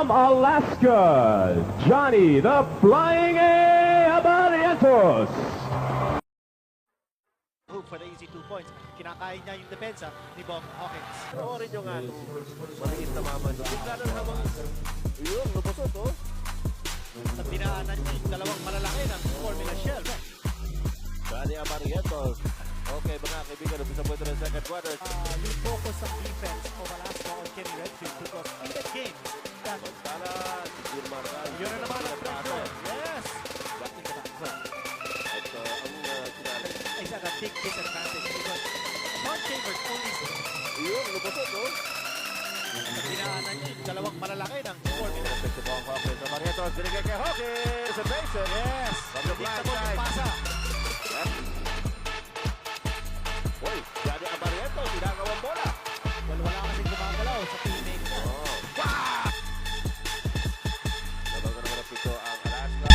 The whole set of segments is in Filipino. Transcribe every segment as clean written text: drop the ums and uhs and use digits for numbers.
from Alaska, Johnny the Flying A. Abarientos. For the easy 2 points. Kinakain niya yung depensa ni Bong Hawkins. Oo rin yung maliit na mama niya. Bigla na naman. Yun, lubosot oh. At dinaanan niya yung dalawang malalaki ng Formula Shell. Johnny Abarientos. Okay, mga kaibigan, umpisa po ito ng second quarter. Yung focus sa defense o Velasco on Kenny Redfield because in that game, that Salas, Irmarcan. yun na naman ang pressure. Yes! At ang sinali. Is that a big disadvantage because Sean Chambers only Yun, lubosot oh. dinaanan niya yung dalawang malalaki ng Formula Shell. Si Bong Hawkins. Abarientos, binigay kay Hawkins. And Mason. Yes! From the blind Dictable yung side. pasa. Uy, Johnny Abarientos, inagawang bola. Wala kasing gumagalaw sa teammate niya. Labang na naman ang pito ang Alaska.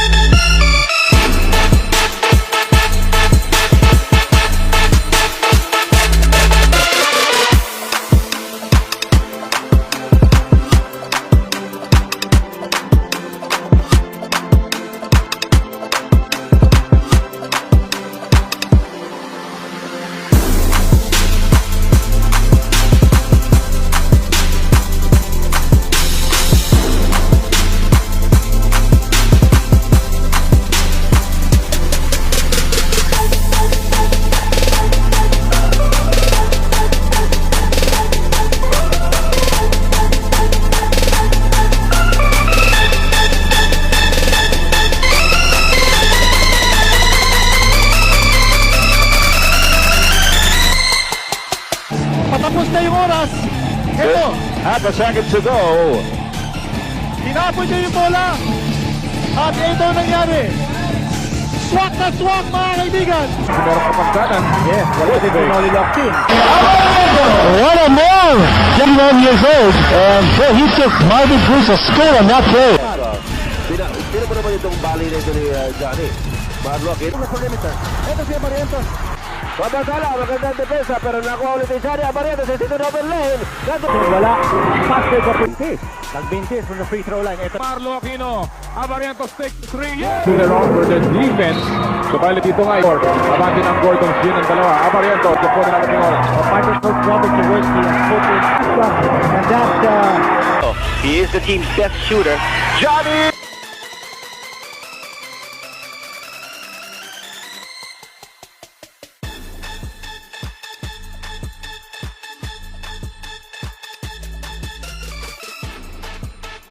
Patapos na yung oras. Ito, Half a second to go. tinapon niya yung bola. At ito ang nangyari. Swak na swak, mga kaibigan. Meron kapagkanan. Yes, wala si Pinoli locked in. What a move! 21 years old, and boy, he took Marvin Cruz a score on that play. Tira mo naman itong bali na ito ni Johnny. Marlock, ito na perimeter. Ito si Abarientos. Babagala, magandang depensa, pero nakuha ulit ni Johnny Abarientos. Ito na open lane. Wala. Pass to the Bintis. Nagbintis from the free throw line. Ito. Marlo Aquino, Abarientos take 3. To the wrong for the defense. Subalit dito nga. Abante ng Gordon Jr. ng dalawa. Abarientos. Yung po na natin yung oras. Michael Coach Robert Jaworski has put in and that He is the team's best shooter. Johnny